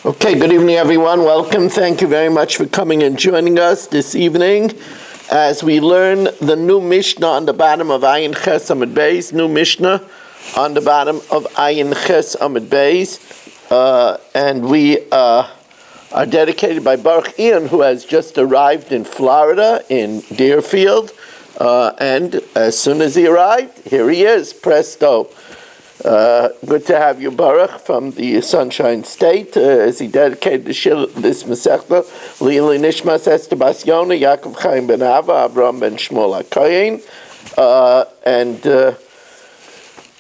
Okay, good evening, everyone. Welcome. Thank you very much for coming and joining us this evening as we learn the new Mishnah on the bottom of Ayin Ches Amud Beis. New Mishnah on the bottom of Ayin Ches Amud Beis. And we are dedicated by Baruch Ian, who has just arrived in Florida, in Deerfield. And as soon as he arrived, here he is, presto. Good to have you, Baruch, from the Sunshine State, as he dedicated this Masechta, Lili Nishmas Esther Bas Yona, Yaakov Chaim ben Ava, Abraham ben Shmuel HaKoyin, and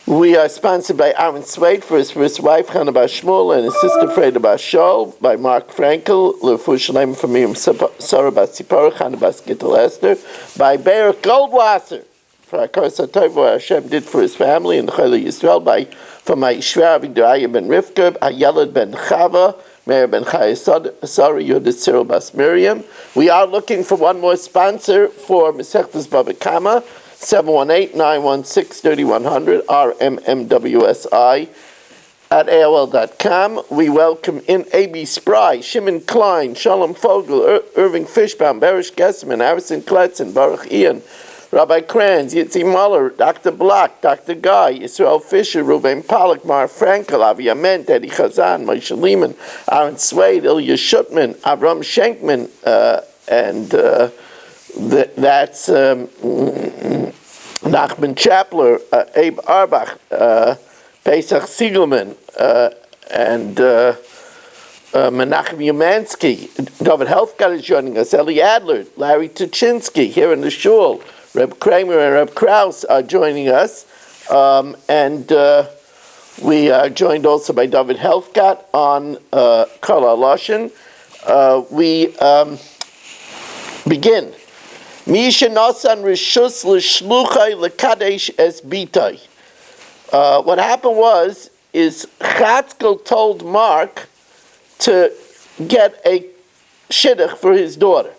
we are sponsored by Aaron Swade for his first wife, Hannah Bas Shmuel, and his sister, Freda Bas Shol, by Mark Frankel, Lefu Shalem from Miriam Sarah Bas Tzipora, Hannah Bas Gittel Esther, by Be'er Goldwasser, for HaKos HaTov, what Hashem did for his family in Chayla Yisrael, from Ha'ishver Aviduaya ben Rivka, Hayelad ben Chava, Meir ben Chaya Sarah, Yudit Cyril Bas Miriam. We are looking for one more sponsor for Masechtas Bava Kama, 718-916-3100, RMMWSI at AOL.com. We welcome in A.B. Spry, Shimon Klein, Shalom Fogel, Irving Fishbaum, Barish Gesserman, Harrison Kletzen, Baruch Ian, Rabbi Kranz, Yitzi Muller, Dr. Block, Dr. Guy, Yisrael Fisher, Ruben Pollack, Mar Frankel, Avi Ament, Eddie Chazan, Moshe Lehman, Aaron Swade, Ilya Shutman, Avram Schenkman, and that's Nachman Chapler, Abe Arbach, Pesach Siegelman, and Menachem Umansky. David Helfgott is joining us, Eli Adler, Larry Tuchinski here in the shul. Reb Kramer and Reb Krause are joining us, and we are joined also by David Helfgott on Karla Loshen. We begin. Misha Nasan Rishus L'Shluchai L'Kadesh Es Bitai. What happened is Chatzkel told Mark to get a shidduch for his daughter.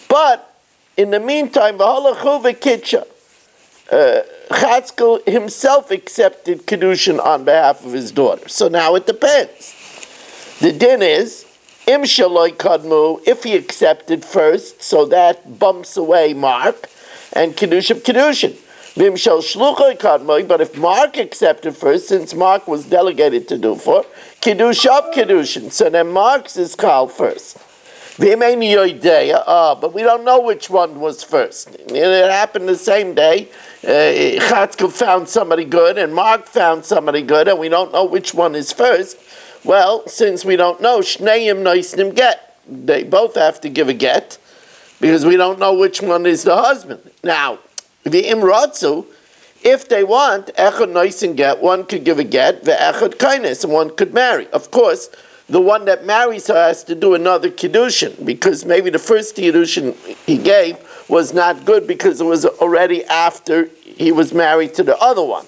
But in the meantime, Chatzkel himself accepted Kiddushin on behalf of his daughter. So now it depends. The din is, Im Shaloi Kadmu, if he accepted first, so that bumps away Mark, and Kiddushin. Vim Shal Shluchoi Kadmu, but if Mark accepted first, since Mark was delegated to do for, Kiddushin. So then Mark's is called first. But we don't know which one was first. It happened the same day. Chatzkel found somebody good, and Mark found somebody good, and we don't know which one is first. Well, since we don't know, Shneim Noisnim get. They both have to give a get, because we don't know which one is the husband. Now, the Imratzu, if they want, Echad Noisim get, one could give a get, the Echad Kainis, and one could marry. Of course, the one that marries her has to do another Kiddushin, because maybe the first Kiddushin he gave was not good because it was already after he was married to the other one.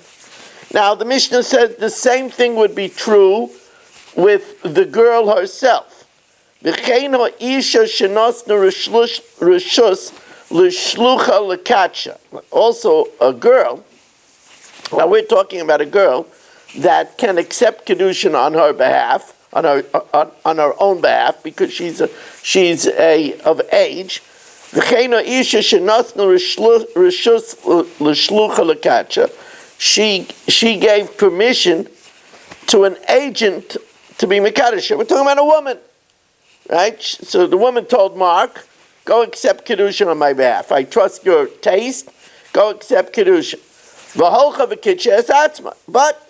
Now, the Mishnah says the same thing would be true with the girl herself. Also, a girl, now we're talking about a girl that can accept Kiddushin on her behalf, on her own behalf, because she's of age. She gave permission to an agent to be Mekadosh. We're talking about a woman, right? So the woman told Mark, "Go accept Kiddushin on my behalf. I trust your taste. Go accept Kiddushin." But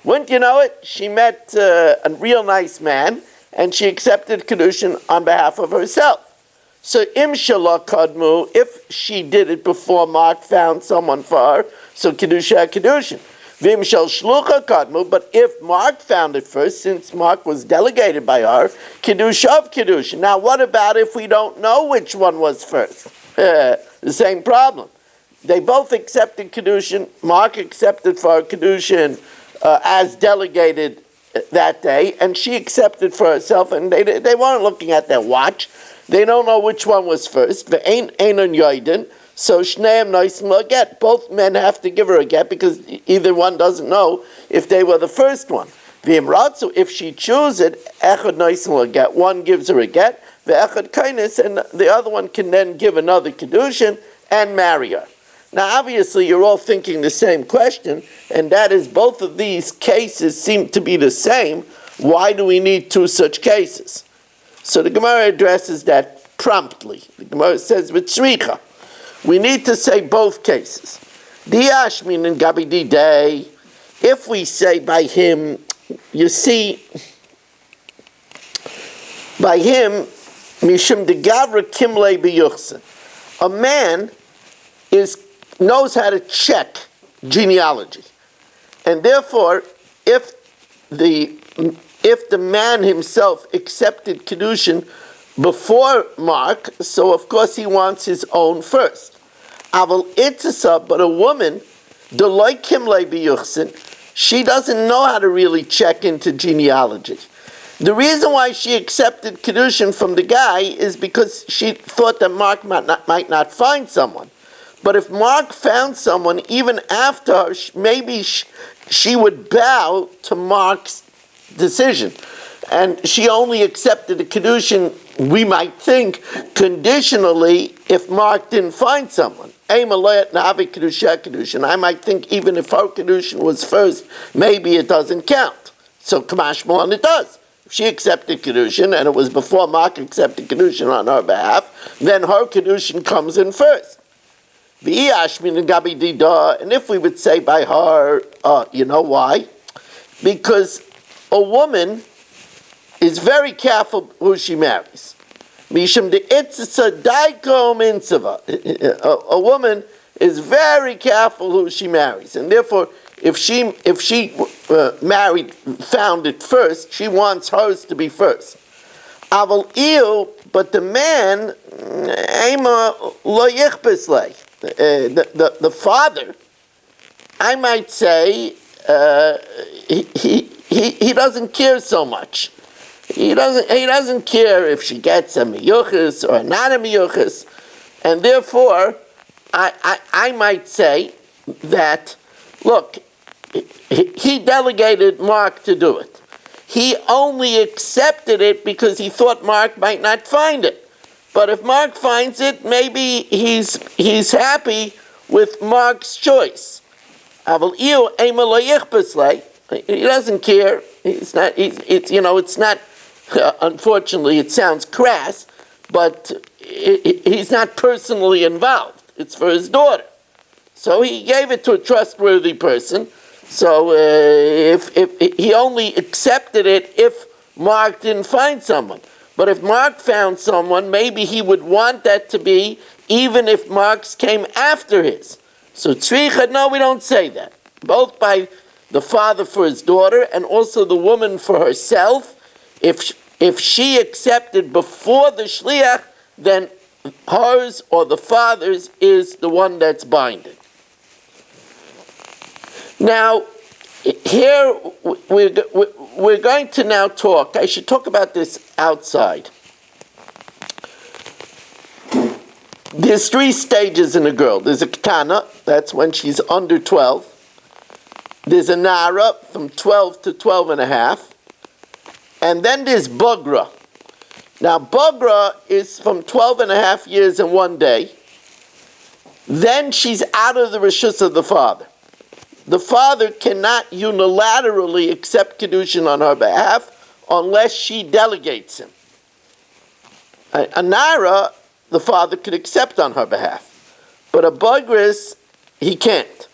wouldn't you know it? She met a real nice man, and she accepted Kiddushin on behalf of herself. So Im Shalach Kadmu, if she did it before Mark found someone for her, so Kiddushin. Vim Shal Shlucha Kadmu, but if Mark found it first, since Mark was delegated by her, Kiddushin. Now what about if we don't know which one was first? The same problem. They both accepted Kiddushin. Mark accepted for her Kiddushin as delegated that day, and she accepted for herself, and they weren't looking at their watch. They don't know which one was first. So Shneim Noisim a get. Both men have to give her a get because either one doesn't know if they were the first one. V'imratzu, if she chooses it, echad noisin will get, one gives her a get, ve'echad kainis, and the other one can then give another Kiddushin and marry her. Now, obviously, you're all thinking the same question, and that is both of these cases seem to be the same. Why do we need two such cases? So the Gemara addresses that promptly. The Gemara says, "V'tzricha." We need to say both cases. Diashmin and Gabi Day. If we say by him, you see, by him, Mishum de Gavra Kimle B'Yuchsin. A man knows how to check genealogy. And therefore, if the man himself accepted Kiddushin before Mark, so of course he wants his own first. Aval itzasa, but a woman, Deloy Kimle B'Yuchsin, she doesn't know how to really check into genealogy. The reason why she accepted Kiddushin from the guy is because she thought that Mark might not find someone. But if Mark found someone, even after her, maybe she would bow to Mark's decision. And she only accepted the Kiddushin, we might think, conditionally if Mark didn't find someone. I might think even if her Kiddushin was first, maybe it doesn't count. So Kamash Mohan it does. If she accepted Kiddushin and it was before Mark accepted Kiddushin on her behalf, then her Kiddushin comes in first. And if we would say by her, you know why? Because a woman is very careful who she marries. A woman is very careful who she marries, and therefore, if she found it first, she wants hers to be first. But the man, the father, I might say, he doesn't care so much. He doesn't care if she gets a miyuchas or not a miyuchas, and therefore I might say that, look, he delegated Mark to do it. He only accepted it because he thought Mark might not find it. But if Mark finds it, maybe he's happy with Mark's choice. He doesn't care. It's not. Unfortunately, it sounds crass, but he's not personally involved. It's for his daughter, so he gave it to a trustworthy person. So if he only accepted it if Mark didn't find someone. But if Mark found someone, maybe he would want that to be even if Mark's came after his. So tzricha, no, we don't say that. Both by the father for his daughter and also the woman for herself. If she accepted before the shliach, then hers or the father's is the one that's binding. Now, here we're going to now talk. I should talk about this outside. There's 3 stages in a girl. There's a ketana, that's when she's under 12. There's a nara from 12 to 12 and a half. And then there's bagra. Now, bagra is from 12 and a half years and 1 day. Then she's out of the reshus of the father. The father cannot unilaterally accept Kiddushin on her behalf unless she delegates him. A nara, the father could accept on her behalf. But a bagris, he can't.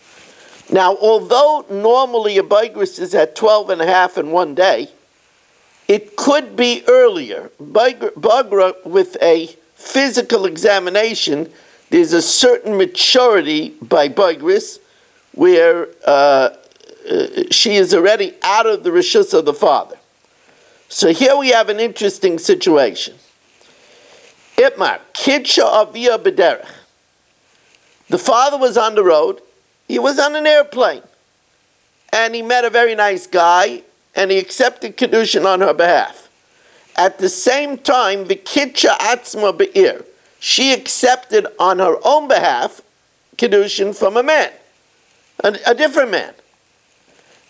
Now, although normally a bagris is at 12 and a half and 1 day, it could be earlier. Bagra, with a physical examination, there's a certain maturity by bagris where she is already out of the reshus of the father. So here we have an interesting situation. Itmar, kidsha avia b'derech. The father was on the road. He was on an airplane. And he met a very nice guy, and he accepted Kiddushin on her behalf. At the same time, the kidsha atzma be'ir. She accepted on her own behalf Kiddushin from a man. A different man.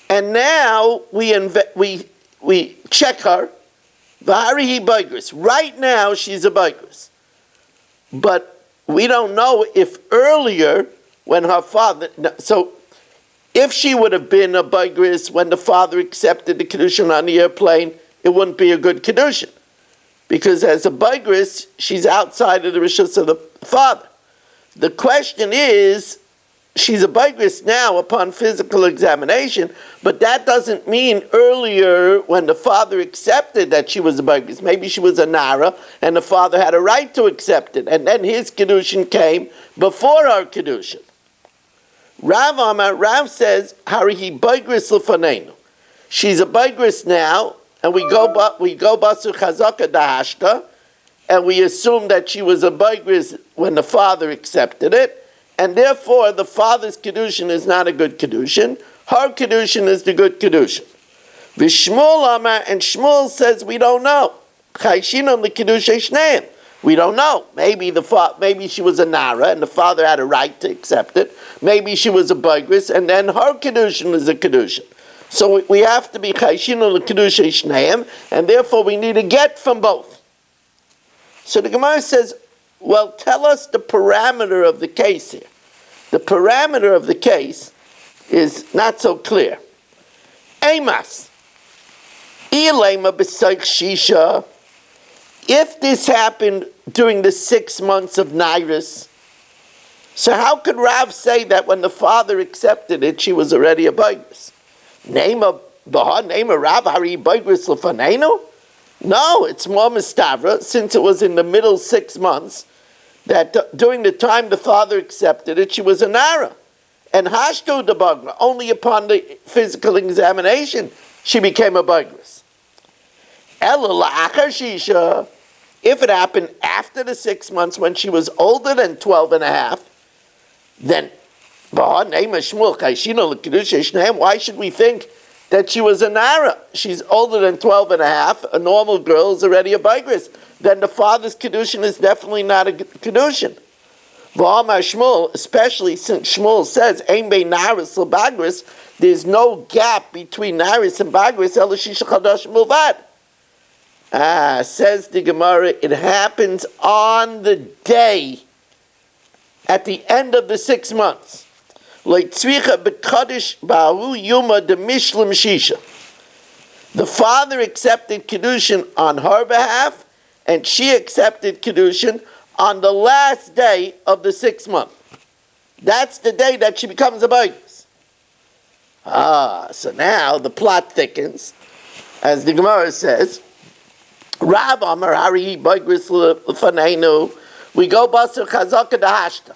And now we check her. V'harihi baigris. Right now she's a baigris. But we don't know if earlier when her father... So if she would have been a baigris when the father accepted the Kiddushin on the airplane, it wouldn't be a good Kiddushin. Because as a baigris, she's outside of the rishus of the father. The question is, she's a baigris now upon physical examination, but that doesn't mean earlier when the father accepted that she was a baigris. Maybe she was a nara, and the father had a right to accept it, and then his Kiddushin came before our Kiddushin. Rav says, Harihi baigris l'faneinu. She's a baigris now, and we go basu chazaka dahashta, and we assume that she was a baigris when the father accepted it, and therefore the father's Kiddushin is not a good Kiddushin. Her Kiddushin is the good Kiddushin. V'Shmuel Amar, and Shmuel says we don't know. Chayshinon l'Kiddushay shneim. We don't know. Maybe she was a nara, and the father had a right to accept it. Maybe she was a baigris, and then her Kiddushin is a Kiddushin. So we have to be Chayshinon l'Kiddushay shneim, and therefore we need a get from both. So the Gemara says, well, tell us the parameter of the case here. The parameter of the case is not so clear. Emas. Ilema b'saych shisha. If this happened during the 6 months of Nairis, so how could Rav say that when the father accepted it, she was already a baigris? Name a Rav Hari baigris l'faneinu? No, it's more mistavra, since it was in the middle 6 months, that during the time the father accepted it, she was a nara. And hashto de bagra, only upon the physical examination, she became a baigris. Ela la'achar shisha, if it happened after the 6 months when she was older than 12 and a half, then why should we think that she was a nara? She's older than 12 and a half. A normal girl is already a baigris. Then the father's Kiddushin is definitely not a Kiddushin. V'amar Shmuel, especially since Shmuel says, Ein bein naris l'bagris, there's no gap between naris and bagris, ela shisha chadash milvad. Says the Gemara, it happens on the day, at the end of the 6 months. Like tzvicha b'kadosh ba'hu yuma de mishlim shisha. The father accepted Kiddushin on her behalf, and she accepted Kiddushin on the last day of the 6 month. That's the day that she becomes a baigris. So now the plot thickens, as the Gemara says. Rav Amar Hari baigris l'faneinu. We go basar chazaka dahashta.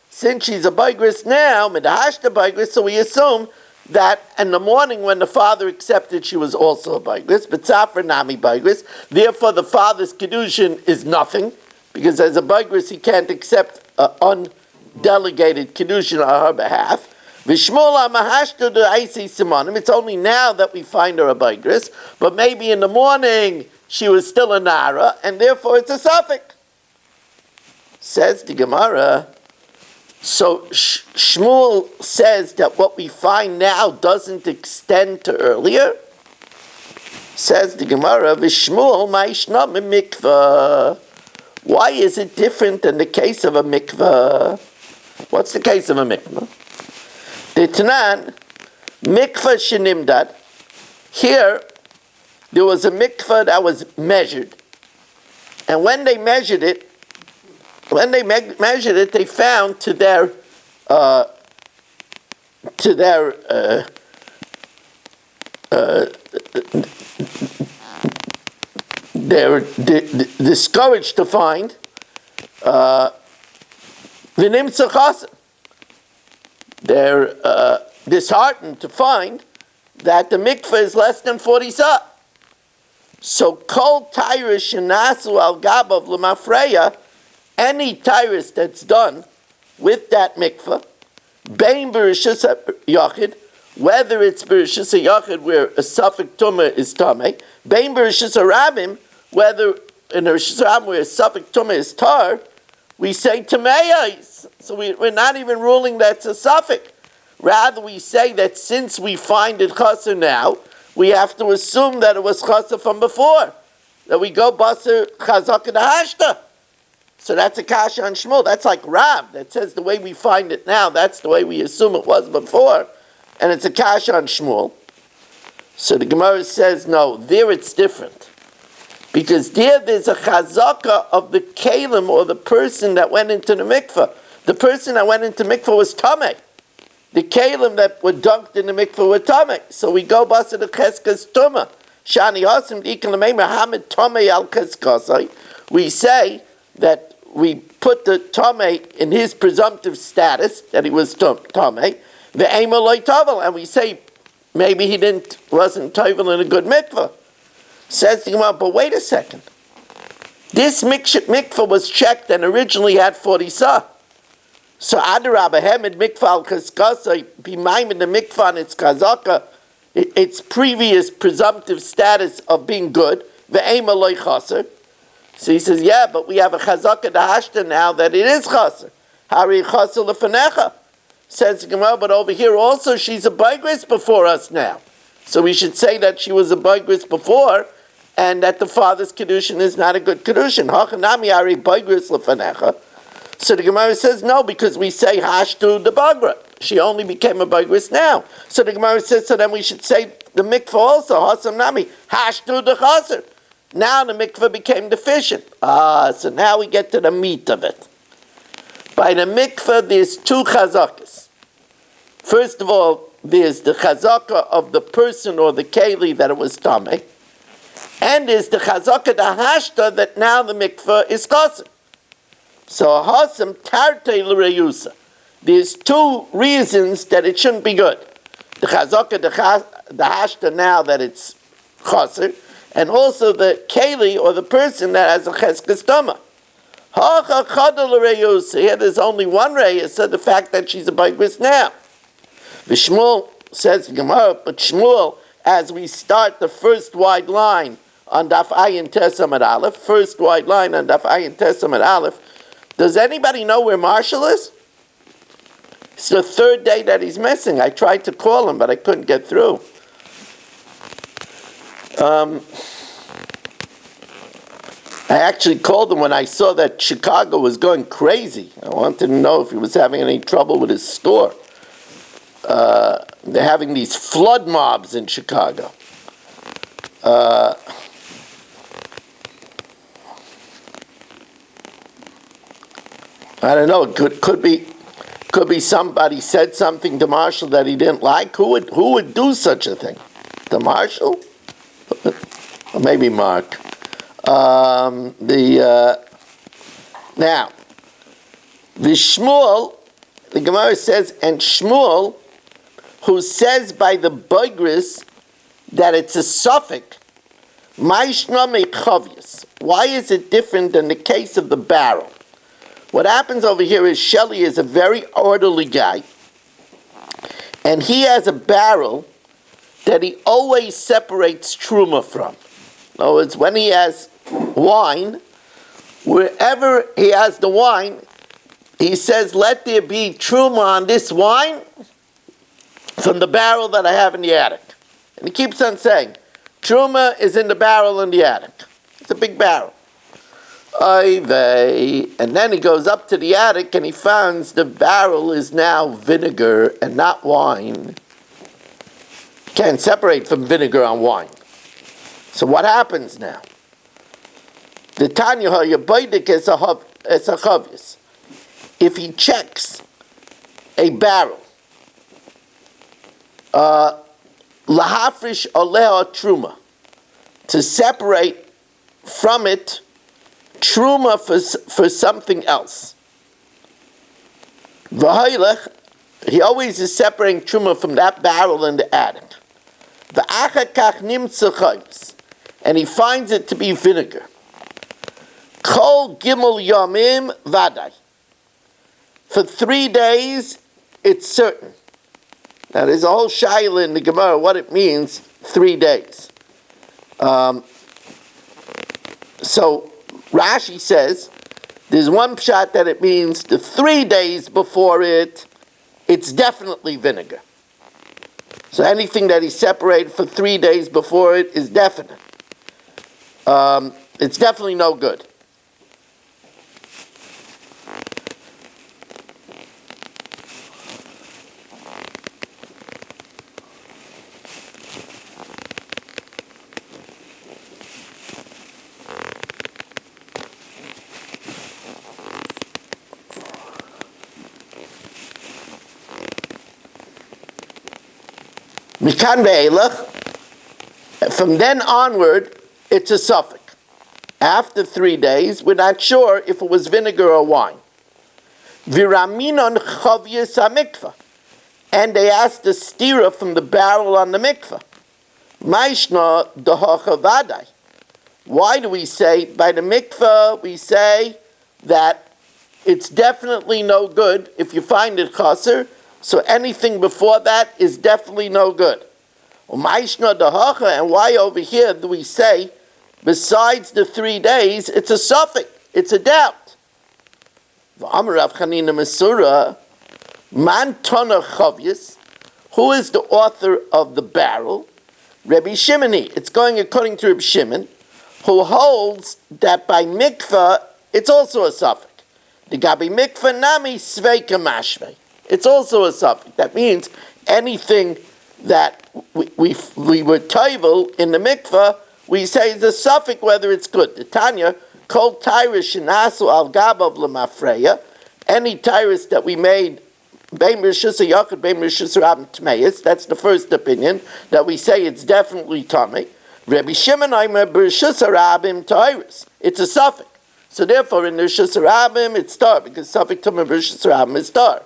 Since she's a baigris now, midahashta baigris, so we assume that in the morning when the father accepted, she was also a baigris, but tzafra nami baigris. Therefore, the father's Kiddushin is nothing, because as a baigris, he can't accept undelegated Kiddushin on her behalf. V'shmuel amahashta de'aisi simonim. It's only now that we find her a baigris, but maybe in the morning she was still a nara, and therefore it's a suffix. Says the Gemara. So Shmuel says that what we find now doesn't extend to earlier. Says the Gemara, V'shmuel ma'ishna mikvah. Why is it different than the case of a mikvah? What's the case of a mikvah? The Tanan, mikvah shenimdad. Here, there was a mikvah that was measured. And when they measured it, they found to their they're discouraged to find v'nimtza chassan. They're disheartened to find that the mikveh is less than 40 sa. So kol tyrus shenasu al gabav l'mafreya, any tyrus that's done with that mikveh, bein b'rishus yachid, whether it's b'rishus yachid where a suffix tumah is tameh, bein b'rishus rabim, whether in a rishus rabim where a suffix tumah is tar, we say tameyais. So we're not even ruling that's a suffix. Rather, we say that since we find it chaser now, we have to assume that it was chaser from before. That we go baser chazaka dahashta. So that's a kasha on Shmuel. That's like Rav that says the way we find it now, that's the way we assume it was before, and it's a kasha on Shmuel. So the Gemara says, no, there it's different. Because there's a chazaka of the kalim or the person that went into the mikveh. The person that went into mikveh was tameh. The kalim that were dunked in the mikveh were tameh. So we go basa the cheskas tumah. Shani hasim dikin lemei Muhammad tameh al cheskasai. We say that we put the tameh in his presumptive status, that he was tameh, the ema loy tavel, and we say maybe he wasn't tavel in a good mikveh. Says the Gemara, but wait a second. This mikveh was checked and originally had 40 sah. So Adarabah Hemid mikvah al kaskasa b'mayim the mikvah and its kazaka, its previous presumptive status of being good, ve'ema loy chaser. So he says, yeah, but we have a chazaka dahashta now that it is chaser. Hari chaser lefanecha. Says the Gemara, but over here also she's a baigris before us now. So we should say that she was a baigris before, and that the father's Kiddushin is not a good Kiddushin. Hachanami ari baigris lefanecha. So the Gemara says, no, because we say hashtu the bagra. She only became a baigris now. So the Gemara says, so then we should say the mikvah also, hasam nami, hashtu the chaser. Now the mikvah became deficient. So now we get to the meat of it. By the mikvah, there's two chazakas. First of all, there's the chazaka of the person or the keli that it was tameh, and there's the chazaka dahashta that now the mikvah is chaser. So hasam tarte l'reyusa. There's two reasons that it shouldn't be good. The chazaka dahashta now that it's chaser, and also the keli or the person that has a cheskes tama. Here there's only one raya, so the fact that she's a baigris now. Shmuel says Gemara, but Shmuel, as we start the first wide line on Daf Ayin Tesam at Aleph, first wide line on Daf Ayin Tesam at Aleph, does anybody know where Marshall is? It's the third day that he's missing. I tried to call him, but I couldn't get through. I actually called him when I saw that Chicago was going crazy. I wanted to know if he was having any trouble with his store. They're having these flood mobs in Chicago. I don't know. It could be somebody said something to Marshall that he didn't like. Who would do such a thing? To Marshall? Or maybe Mark. Now, the Shmuel, the Gemara says, and Shmuel, who says by the baigris that it's a suffix, Maishna mechavius. Why is it different than the case of the barrel? What happens over here is Shelley is a very orderly guy, and he has a barrel that he always separates truma from. In other words, when he has wine, wherever he has the wine, he says, let there be truma on this wine from the barrel that I have in the attic. And he keeps on saying, truma is in the barrel in the attic. It's a big barrel. And then he goes up to the attic and he finds the barrel is now vinegar and not wine. Can't separate from vinegar on wine. So what happens now? The Tanya Yabaydik is a chavius. If he checks a barrel, lahafrish oleha truma, to separate from it truma for something else. V'haylech, he always is separating truma from that barrel in the attic. V'achakach nimtza chavis, and he finds it to be vinegar. Kol gimel yomim vaday. For 3 days, it's certain. Now, there's a whole shaila in the Gemara what it means, 3 days. So, Rashi says, there's one pshat that it means the 3 days before it, it's definitely vinegar. So anything that he separated for 3 days before it is definite. It's definitely no good. Mikan ve'elach, from then onward, it's a suffix. After 3 days, we're not sure if it was vinegar or wine. Viraminon chavyas hamikvah, and they asked the stira from the barrel on the mikvah. Maishna dahacha vadai. Why do we say by the mikvah? We say that it's definitely no good if you find it chaser. So anything before that is definitely no good. And why over here do we say, besides the 3 days, it's a suffix, it's a doubt? Who is the author of the barrel? Rabbi Shimoni. It's going according to Rabbi Shimon, who holds that by mikvah, it's also a suffix. The gabi mikvah nami sveika mashvei. It's also a suffix. That means anything that we were toivel in the mikvah, we say is a suffix whether it's good. The Tanya, kol tyrus shenasu al gabav lemafreya, any tyrus that we made, bein rishus hayachid, bein rishus rabim tmeis, that's the first opinion, that we say it's definitely tamei. Rabbi Shimon aimer b'rishus harabim tyrus. It's a suffix. So therefore in the rishus harabim it's tar, because suffix tamei b'rishus harabim is tar.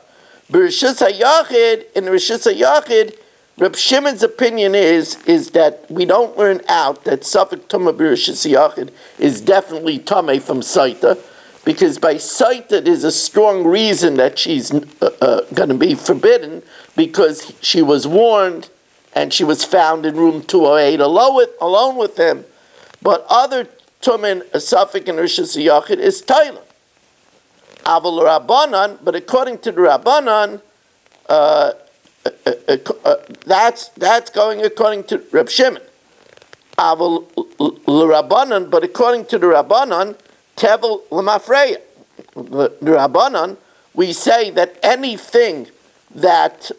B'rishus hayachid, in rishus hayachid, Reb Shimon's opinion is that we don't learn out that suffix tamei b'rishus hayachid is definitely tamei from saita, because by saita there's a strong reason that she's going to be forbidden, because she was warned and she was found in room 208 alone with him. But other tumen, a suffix in rishus hayachid is tailah. Aval Rabbanan, but according to the Rabbanan, that's going according to Reb Shimon. Aval Rabbanan, but according to the Rabbanan, tevel l'mafreya. The Rabbanan, we say that anything that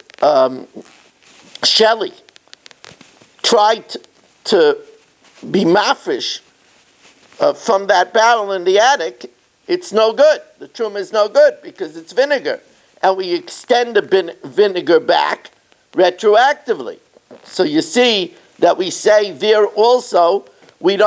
Shelley tried to be mafresh from that barrel in the attic, it's no good. The truma is no good because it's vinegar. And we extend the vinegar back retroactively. So you see that we say there also, we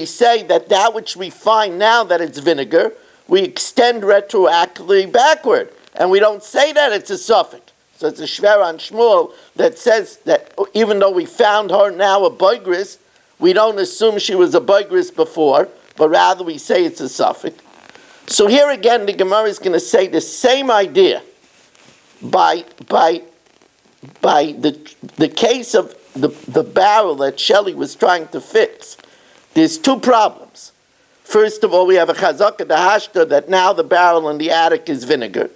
say that which we find now that it's vinegar, we extend retroactively backward. And we don't say that it's a suffix. So it's a shver on Shmuel that says that even though we found her now a boigris, we don't assume she was a boigris before, but rather we say it's a suffix. So here again, the Gemara is going to say the same idea. By the case of the barrel that Shelley was trying to fix, there's two problems. First of all, we have a chazaka the hashta that now the barrel in the attic is vinegar,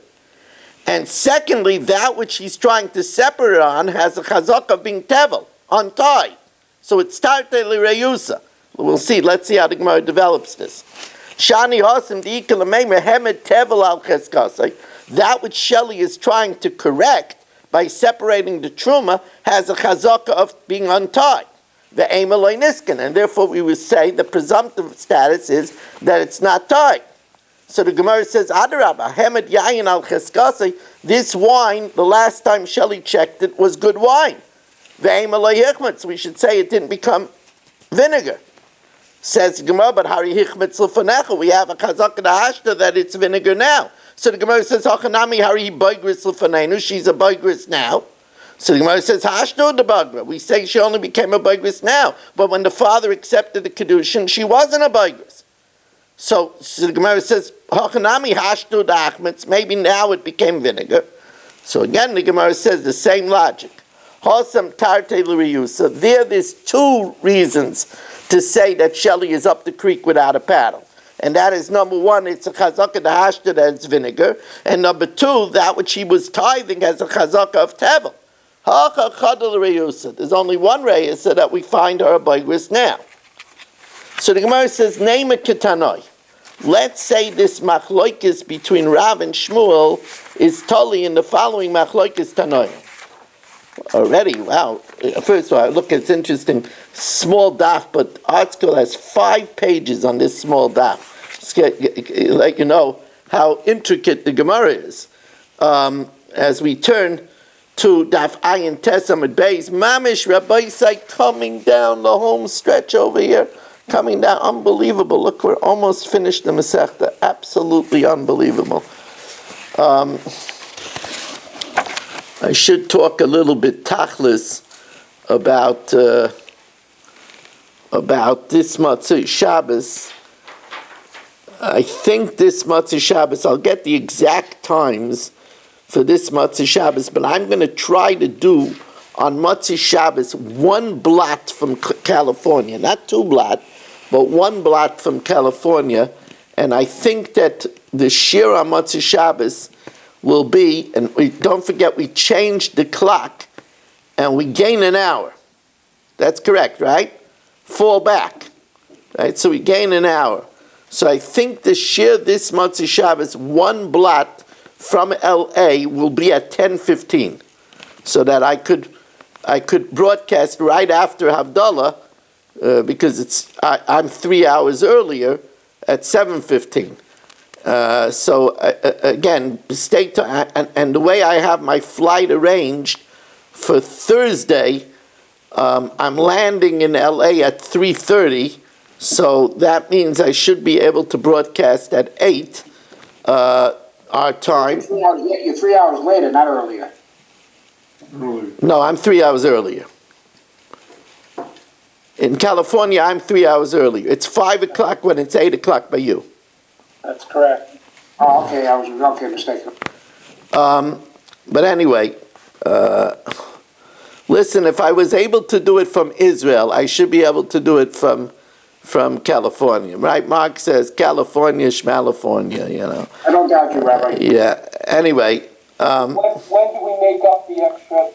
and secondly, that which he's trying to separate on has a chazaka of being tevel, untied. So it's tarte l'reyusa. We'll see. Let's see how the Gemara develops this. Shani Hasim Diikalamei Mehemed Tevel al Cheskasai. That which Shelley is trying to correct by separating the truma has a chazaka of being untied. The Eimaloi Niskin, and therefore we would say the presumptive status is that it's not tied. So the Gemara says, Adarabba, Hemed Yayin al Cheskasai, this wine, the last time Shelley checked it, was good wine. The Eimaloi Hichmet, so we should say it didn't become vinegar. Says the Gemara, but Hari Hichmetz L'fanecha, we have a chazaka hashta that it's vinegar now. So the Gemara says, Hachanami Hari Boigris L'faneinu, she's a boigris now. So the Gemara says, Hashto the Bagra. We say she only became a boigris now, but when the father accepted the Kiddushin, she wasn't a boigris. So the Gemara says, Hachanami Hashto the Achmetz, maybe now it became vinegar. So again, the Gemara says the same logic. Hosam Tarte L'riyusa. There's two reasons to say that Shelley is up the creek without a paddle. And that is number one, it's a chazaka dehashta that's vinegar. And number two, that which he was tithing as a chazaka of tevel. There's only one reyesa that we find her baigris now. So the Gemara says, name a ketanoi. Let's say this machloikis between Rav and Shmuel is totally in the following machloikis tanoim. Already, wow. First of all, look, it's interesting. Small daf, but Art School has 5 pages on this small daf. Like you know how intricate the Gemara is. As we turn to Daf Ayin Tesamid Beis, Mamish Rabbi Isai coming down the home stretch over here. Coming down, unbelievable. Look, we're almost finished the Masechta. Absolutely unbelievable. I should talk a little bit tachlis about this Matzah Shabbos. I think this Matzah Shabbos, I'll get the exact times for this Matzah Shabbos, but I'm going to try to do on Matzah Shabbos 1 blot from California, not 2 blot, but 1 blot from California, and I think that the shir on Matzah Shabbos will be, and don't forget we changed the clock, and we gain an hour. That's correct, right? Fall back, right? So we gain an hour. So I think the shir this Matzah Shabbos, 1 blot from LA will be at 10:15, so that I could broadcast right after Havdalah, because I'm 3 hours earlier at 7:15. So again, stay and the way I have my flight arranged for Thursday, I'm landing in LA at 3:30, so that means I should be able to broadcast at 8 our time. You're 3 hours later, not earlier. No, I'm 3 hours earlier. In California, I'm 3 hours earlier. It's 5 o'clock when it's 8 o'clock by you. That's correct. Oh, okay, I was mistaken. But anyway, listen, if I was able to do it from Israel, I should be able to do it from California, right? Mark says California, Schmalifornia, you know. I don't doubt you, Rabbi. Yeah, anyway. When do we make up the extra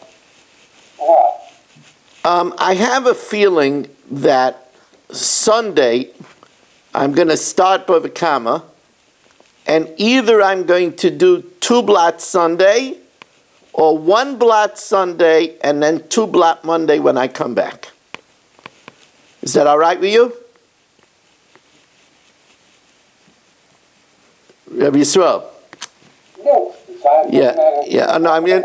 lot? I have a feeling that Sunday I'm going to start Bava Kama, and either I'm going to do 2 blot Sunday, or 1 blot Sunday, and then 2 blot Monday when I come back. Is that all right with you? Rabbi Yisrael? No. Yeah. No, I mean,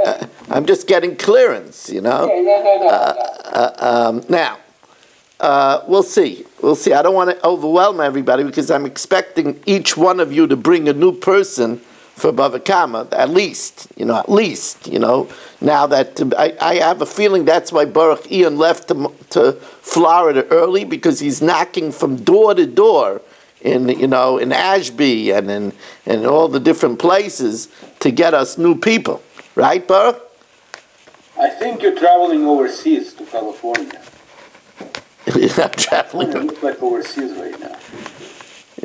I'm just getting clearance, you know. Now, we'll see. I don't want to overwhelm everybody because I'm expecting each one of you to bring a new person for Bava Kama, at least, you know. Now that I have a feeling that's why Baruch Ian left to Florida early, because he's knocking from door to door in Ashby and in all the different places to get us new people, right, Baruch? I think you're traveling overseas to California. You're not traveling. It looks like overseas right now.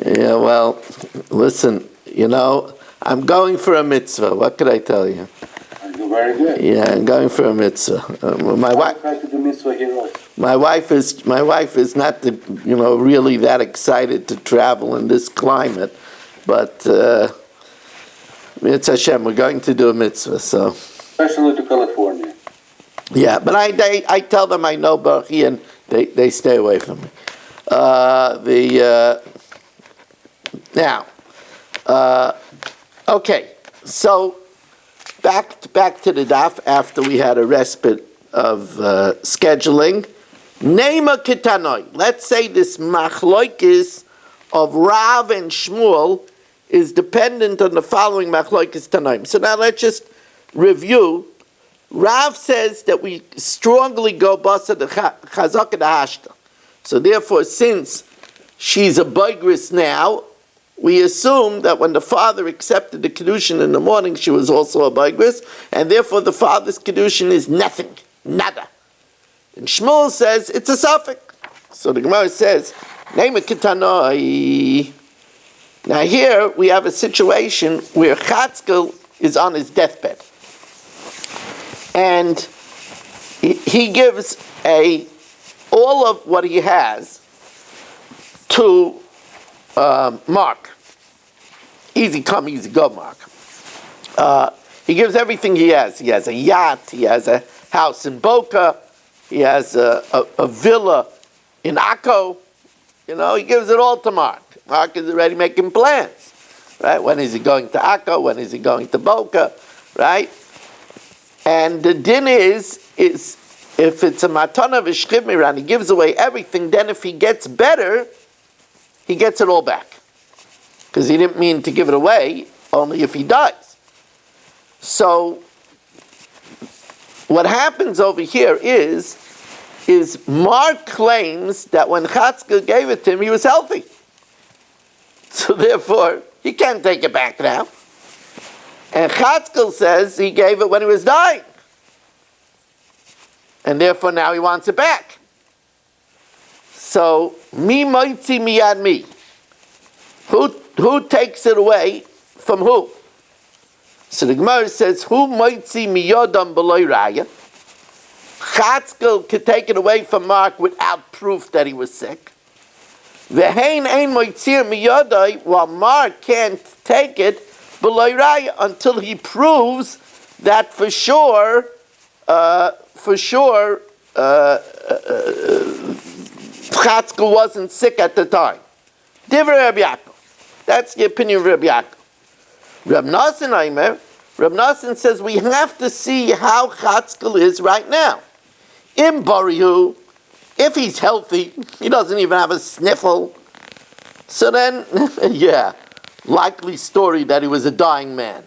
Yeah, well, listen, I'm going for a mitzvah. What could I tell you? You're very good. Yeah, I'm going for a mitzvah. My wife. Try to do mitzvah here also. My wife is not really that excited to travel in this climate, but Mitzvah Hashem, we're going to do a mitzvah. So. Especially to California. Yeah, but I tell them I know Baruch and they stay away from me. Okay, so back to the daf after we had a respite of scheduling. Name a ketanoi. Let's say this machloikis of Rav and Shmuel is dependent on the following machloikis tanoim. So now let's just review. Rav says that we strongly go basa the chazaka dehashta. So therefore, since she's a boigris now, we assume that when the father accepted the Kiddushin in the morning, she was also a boigris, and therefore the father's Kiddushin is nothing, nada. And Shmuel says it's a suffix. So the Gemara says, name a ketanoi. Now here we have a situation where Chatzkel is on his deathbed. And he gives all of what he has to Mark. Easy come, easy go, Mark. He gives everything he has. He has a yacht, he has a house in Boca, he has a villa in Akko. He gives it all to Mark. Mark is already making plans, right? When is he going to Akko? When is he going to Boca, right? And the din is if it's a matana v'shchimira and he gives away everything, then if he gets better, he gets it all back. Because he didn't mean to give it away, only if he dies. So, what happens over here is Mark claims that when Chatzkel gave it to him, he was healthy. So therefore, he can't take it back now. And Chatzkel says he gave it when he was dying. And therefore now he wants it back. So, mi moitzi miyad mi. Who takes it away from who? So the Gemara says, who moitzi miyodam b'loy raya? Chatzkel could take it away from Mark without proof that he was sick. V'hein ein moitzir miyodai, while Mark can't take it b'loy raya until he proves that for sure Chatzkel wasn't sick at the time. Divrei Rabbi Yaakov. That's the opinion of Rabbi Yaakov. Reb Nosson says we have to see how Chatzkel is right now. In Barihu, if he's healthy, he doesn't even have a sniffle. So then, likely story that he was a dying man.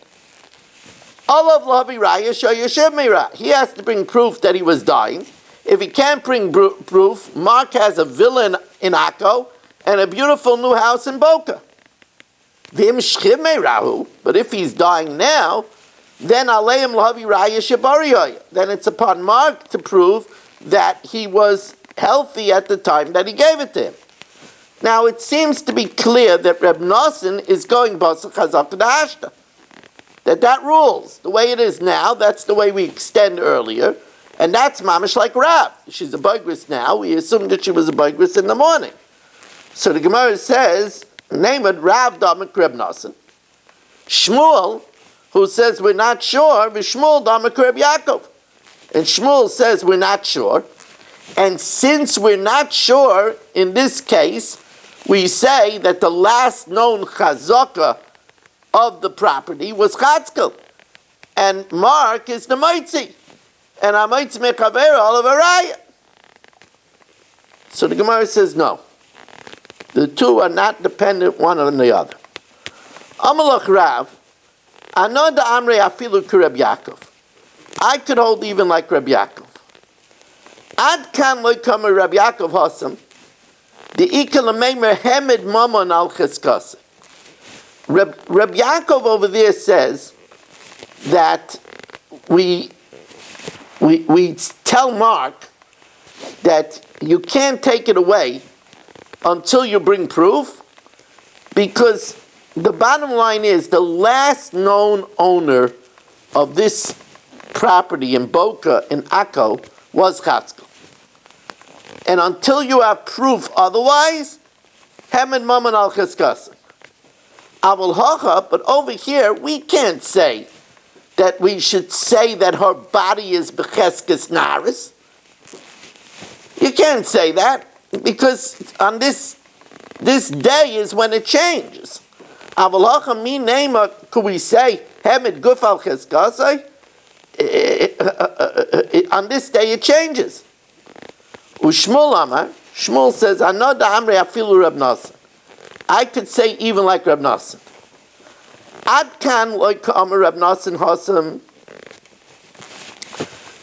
Olav Lavi Raya Shoyashiv Meira. He has to bring proof that he was dying. If he can't bring proof, Mark has a villa in Akko and a beautiful new house in Boca. Vim Shchiv Meirahu. But if he's dying now, then Aleim Lavi Raya Shabariyoy. Then it's upon Mark to prove that he was healthy at the time that he gave it to him. Now it seems to be clear that Reb Nosson is going Basach Chazak Dashta. That rules. The way it is now, that's the way we extend earlier. And that's mamish like Rav. She's a boigris now. We assume that she was a boigris in the morning. So the Gemara says, name it Rav Damak Reb Nosson. Shmuel, who says we're not sure, Shmuel Damak Reb Yaakov. And Shmuel says we're not sure. And since we're not sure, in this case, we say that the last known chazaka of the property was Chatzkel. And Mark is the Moitzi. And HaMoitzi mechaber all of Araya. So the Gemara says no. The two are not dependent one on the other. Amalach Rav, Anoda Amrei Afilu Reb Yaakov. I could hold even like Reb Yaakov. Ad kan loy kamer Reb Yaakov Hasam. The ikal meimer hemed mamon al cheskase. Reb Yaakov over there says that we tell Mark that you can't take it away until you bring proof, because the bottom line is the last known owner of this property in Boca, in Akko, was Chatzkel. And until you have proof otherwise, Hemed Maman al Cheskasa. Avol Hacha, but over here we can't say that we should say that her body is Becheskes Naris. You can't say that, because on this day is when it changes. Avol Hacha, mi nema, could we say Hemed Guf al Cheskasa? On this day it changes. Ushmul Amar, Shmuel says, Anoda Amrei Afilu Reb Nosson. I could say even like Reb Nosson. Ad kan loy Amar Reb Nosson Hasam.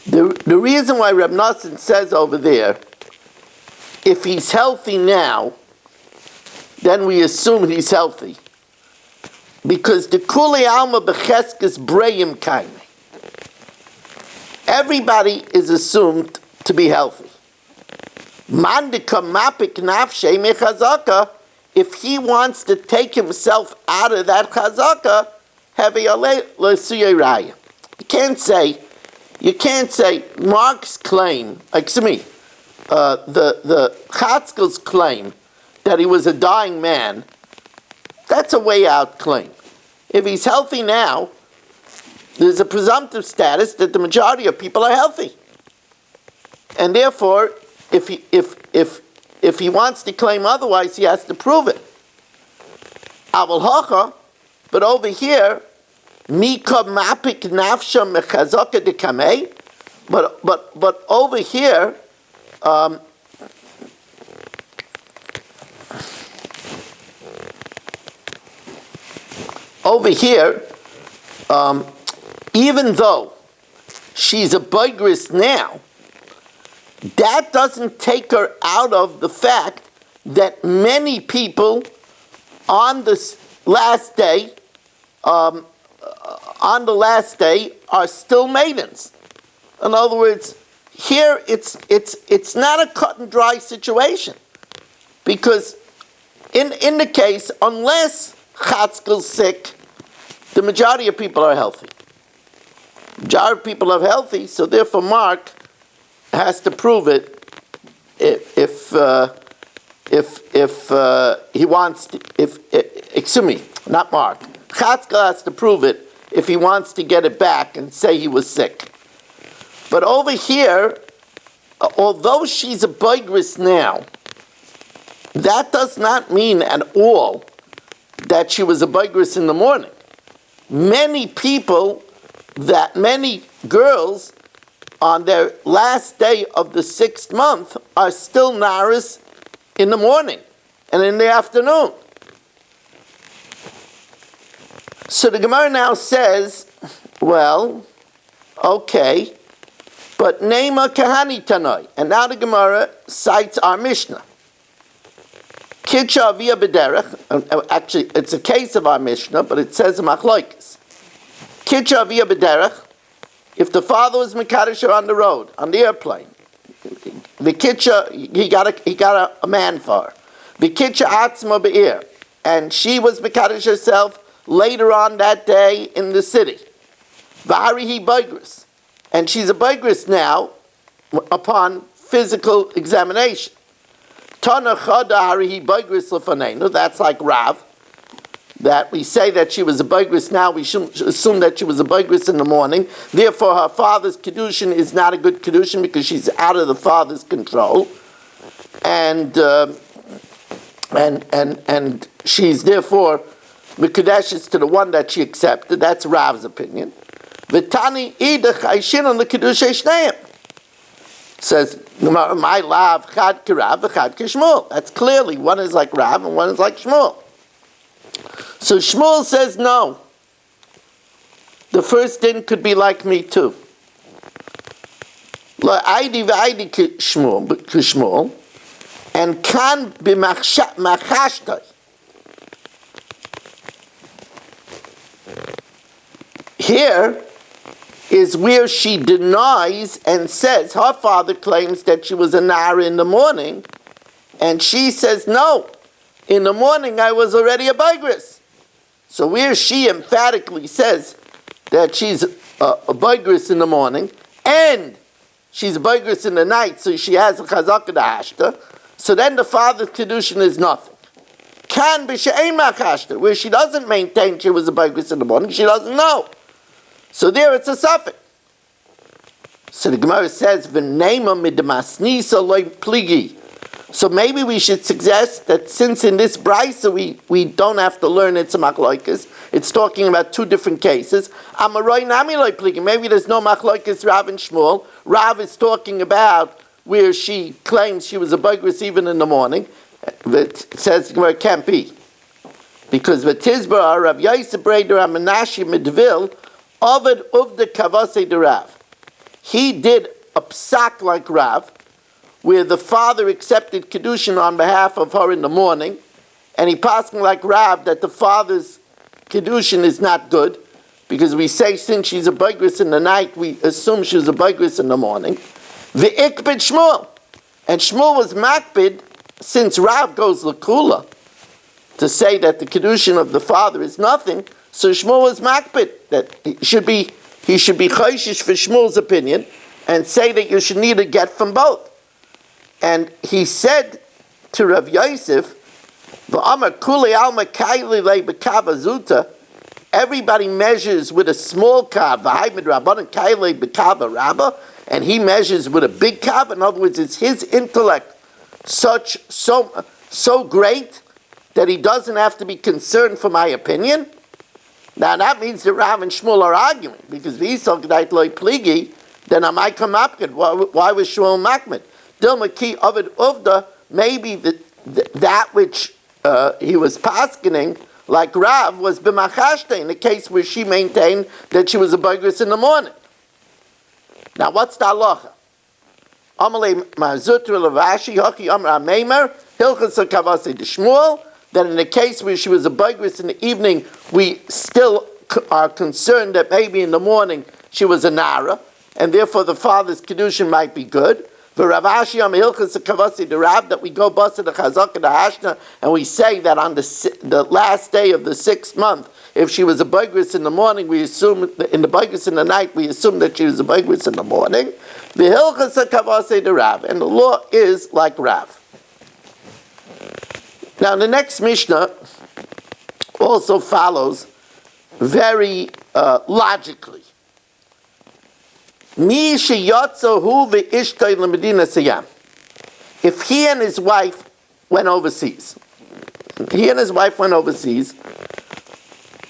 The reason why Reb Nosson says over there, if he's healthy now, then we assume he's healthy. Because the Kuli Alma Becheskes Breim Kaime. Everybody is assumed to be healthy. Mandika mapik nafshe mechazaka if he wants to take himself out of that chazaka, you can't say Mark's claim, the Chatzkel's claim that he was a dying man, that's a way out claim. If he's healthy now, there's a presumptive status that the majority of people are healthy. And therefore, if he wants to claim otherwise, he has to prove it. Aval hacha, but over here, mika mapik nafsha mechazaka dekamei, but over here, even though she's a bigris now, that doesn't take her out of the fact that many people on this last day, are still maidens. In other words, here it's not a cut and dry situation, because in the case, unless Chatzkel's sick, the majority of people are healthy. Majority of people are healthy, so therefore Mark has to prove it if he wants to, excuse me, not Mark. Chatzkel has to prove it if he wants to get it back and say he was sick. But over here, although she's a bigris now, that does not mean at all that she was a bigris in the morning. Many girls on their last day of the 6th month are still naris in the morning and in the afternoon. So the Gemara now says, well, okay, but Neima Kahani Tanoi. And now the Gemara cites our Mishnah. Kitcha Avia B'derech, actually it's a case of our Mishnah, but it says Machloikis. Kitcha Avia B'derech, if the father was Mekadosh on the road, on the airplane, the Kitcha, he got a man for her. The Kitcha Atzma Be'ir, and she was Mekadosh herself later on that day in the city. V'harihi Bigris, and she's a Bigris now upon physical examination. Tana Chada Harihi Bigris Lefaneinu, that's like Rav, that we say that she was a Bigris now, we should assume that she was a Bigris in the morning. Therefore, her father's Kiddushin is not a good Kiddushin because she's out of the father's control. And she's therefore Mekudeshes to the one that she accepted. That's Rav's opinion. V'tani idach aishin on the Kiddushay Shneim. Says, my lav chad kirav v'chad kishmul. That's clearly, one is like Rav and one is like Shmuel. So Shmuel says no. The first din could be like me too. La'aydi v'aydi kishmul, and kan b'machashtay. Here is where she denies and says her father claims that she was a nara in the morning, and she says no. In the morning I was already a bigris. So where she emphatically says that she's a bigris in the morning and she's a bigris in the night, so she has a chazaka da'ashta. So then the father's kedushin is nothing. Can be she'ein machashta, where she doesn't maintain she was a bigris in the morning, she doesn't know. So there it's a suffix. So the Gemara says, "V'neima midmasnisa loy pligi." So maybe we should suggest that since in this brisa we don't have to learn it's a machloikas, it's talking about two different cases. Amaroy nami loy pligi. Maybe there's no machloikas Rav and Shmuel. Rav is talking about where she claims she was a bigris even in the morning. It says the Gemara can't be, because v'tizbar Rav Yosef Breder Amanashi Midvil. Ovid of the Kavase de Rav. He did a psak like Rav, where the father accepted Kiddushin on behalf of her in the morning, and he passed like Rav that the father's Kiddushin is not good, because we say since she's a bigris in the night, we assume she was a bigris in the morning. The Ikbid Shmuel. And Shmuel was makbid, since Rav goes Lakula, to say that the Kiddushin of the father is nothing, so Shmuel was makbid, that he should be choishish for Shmuel's opinion, and say that you should need a get from both. And he said to Rav Yosef, "V'amar kuli alma kaili le b'kava zuta." Everybody measures with a small kav, v'haimid rabbanan kaili b'kava rabba, and he measures with a big kav. In other words, it's his intellect so great that he doesn't have to be concerned for my opinion. Now that means that Rav and Shmuel are arguing, because v'isal g'dait loy pligi, then I might come up with why was Shmuel makmid? Dilma ki ovid uvda, maybe that which he was paskening, like Rav, was b'machashte, in the case where she maintained that she was a boigris in the morning. Now what's the halacha? Amalei ma'zutra lavashi haki amra meimer hilchas hakavase de Shmuel. That in the case where she was a boigris in the evening, we still are concerned that maybe in the morning she was a nara, and therefore the father's kiddushin might be good. But Rav Ashi am hilchas hakavase de Rav, that we go basa the chazak and the hashna, and we say that on the last day of the 6th month, if she was a boigris in the morning, we assume in the boigris in the night, we assume that she was a boigris in the morning. The hilchas hakavase de Rav, and the law is like Rav. Now the next Mishnah also follows very logically. If he and his wife went overseas,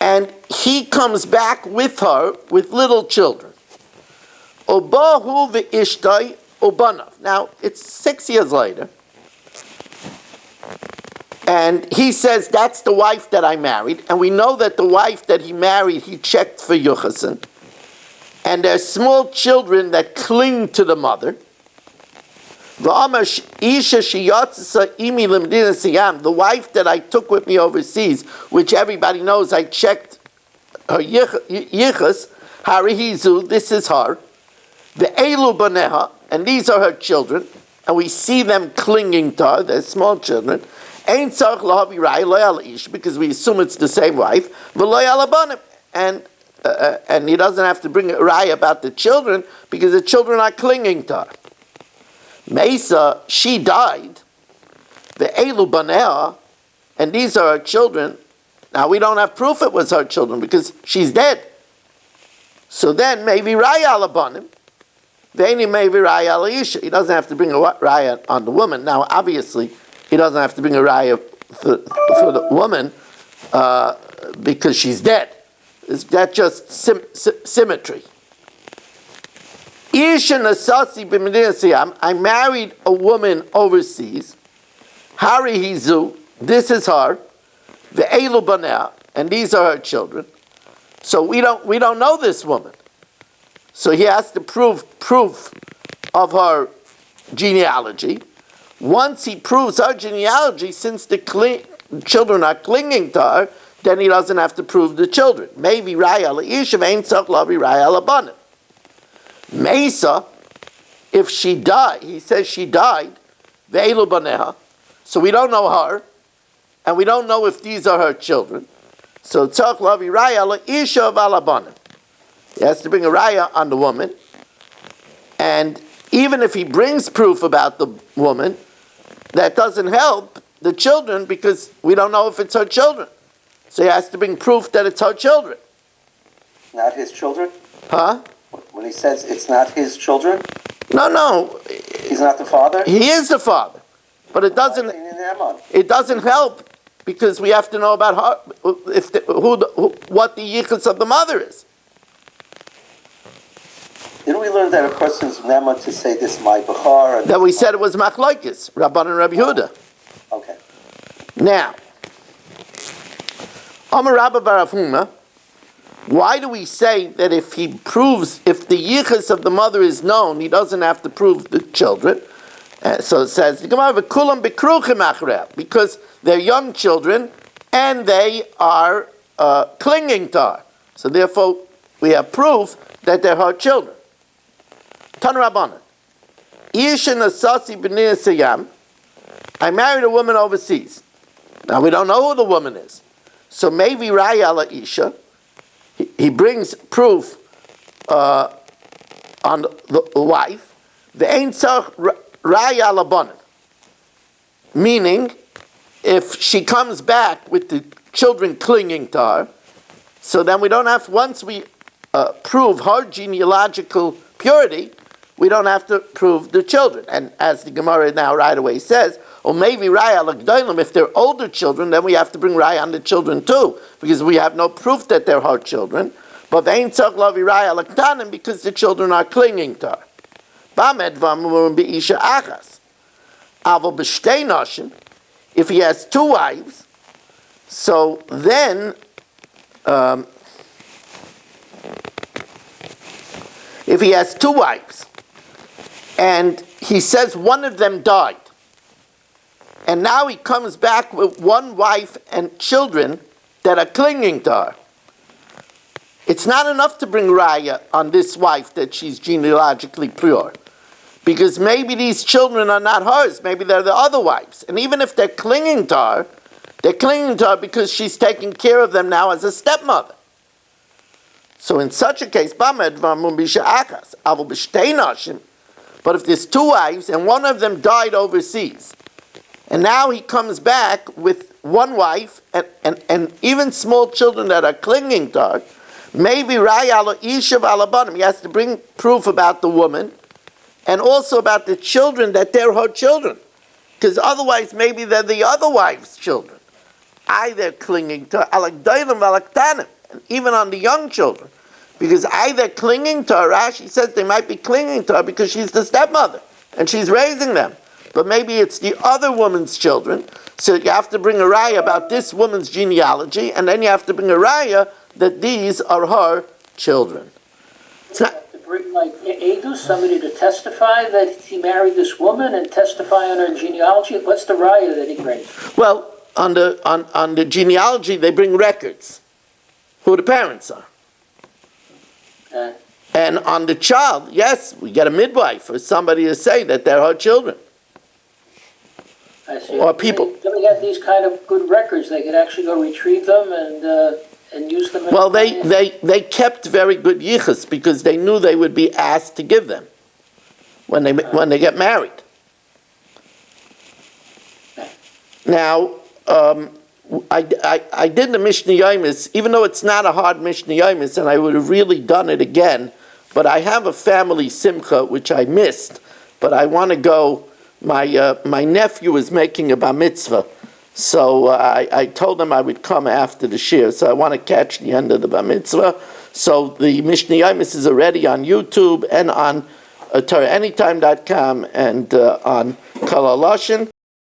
and he comes back with her with little children. Now it's 6 years later, and he says, that's the wife that I married, and we know that the wife that he married, he checked for Yuchasin. And there's small children that cling to the mother. The wife that I took with me overseas, which everybody knows I checked her yichus, harihizu, this is her. The elu baneha, and these are her children, and we see them clinging to her, they're small children. Ain't tzarich lahavi raya lo ish, because we assume it's the same wife. V'lo yalabanim, and he doesn't have to bring a raya about the children, because the children are clinging to her. Mesa, she died. The elu baneha, and these are her children. Now we don't have proof it was her children because she's dead. So then maybe raya alabanim. Then he maybe raya ala isha. He doesn't have to bring a raya on the woman. Now obviously he doesn't have to bring a raya for the woman because she's dead. That's just symmetry. I married a woman overseas. Harihizu, this is her. The elu baneh, and these are her children. So we don't know this woman. So he has to prove proof of her genealogy. Once he proves her genealogy, since the children are clinging to her, then he doesn't have to prove the children. Maybe raya l'ishav ain't tzach lavi raya l'banim. Mesa, if she died, he says she died, ve'elu baneha, so we don't know her, and we don't know if these are her children. So tzach lavi raya l'ishav alabanim. He has to bring a raya on the woman, and even if he brings proof about the woman, that doesn't help the children because we don't know if it's her children. So he has to bring proof that it's her children. Not his children? Huh? When he says it's not his children? No. He's not the father? He is the father. But it doesn't help because we have to know about her, what the yichus of the mother is. Didn't we learn that a person's nema to say this my bachar? That we said it was machlokes, Rabban and Rabbi Yehuda. Okay. Now, Amar Rabba bar Avhuma, why do we say that if the yichus of the mother is known, he doesn't have to prove the children? So it says, because they're young children and they are clinging to her. So therefore, we have proof that they're her children. Tan Rabbanan. I married a woman overseas. Now we don't know who the woman is. So maybe Raya ala Isha, he brings proof on the wife, the Ein Tzach Raya ala Banim. Meaning, if she comes back with the children clinging to her, so then we don't have, once we prove her genealogical purity, we don't have to prove the children. And as the Gemara now right away says, or maybe Raya L'Gdolim, if they're older children, then we have to bring Raya on the children too, because we have no proof that they're her children. But Ve'in Tzach Lavi Raya L'Ktanim, because the children are clinging to her. Bamed V'amurim Be'isha Achas. Avo B'shtei Nashim, if he has two wives, so then if he has two wives, and he says one of them died, and now he comes back with one wife and children that are clinging to her, it's not enough to bring raya on this wife that she's genealogically pure, because maybe these children are not hers, maybe they're the other wives, and even if they're clinging to her, they're clinging to her because she's taking care of them now as a stepmother. So in such a case, but if there's two wives and one of them died overseas, and now he comes back with one wife and even small children that are clinging to her, maybe Raya Isha Alabanim, he has to bring proof about the woman and also about the children that they're her children. Because otherwise maybe they're the other wife's children. Either clinging to Alakdailim Alaktanim, and even on the young children. Because either clinging to her, Rashi says they might be clinging to her because she's the stepmother and she's raising them. But maybe it's the other woman's children. So you have to bring a raya about this woman's genealogy, and then you have to bring a raya that these are her children. It's not to bring like Edu, somebody to testify that he married this woman and testify on her genealogy. What's the raya that he brings? Well, on the genealogy, they bring records, who the parents are. And on the child, yes, we get a midwife or somebody to say that they're her children. I see. Or people. They had these kind of good records. They could actually go retrieve them and use them. Well, they kept very good yichus because they knew they would be asked to give them when they get married. Now, I did the Mishnah Yomis, even though it's not a hard Mishnah Yomis, and I would have really done it again, but I have a family simcha, which I missed, but I want to go. My nephew is making a bar mitzvah, so I told him I would come after the shir, so I want to catch the end of the bar mitzvah. So the Mishnah Yomis is already on YouTube and on TorahAnytime.com and on Kol HaLashon.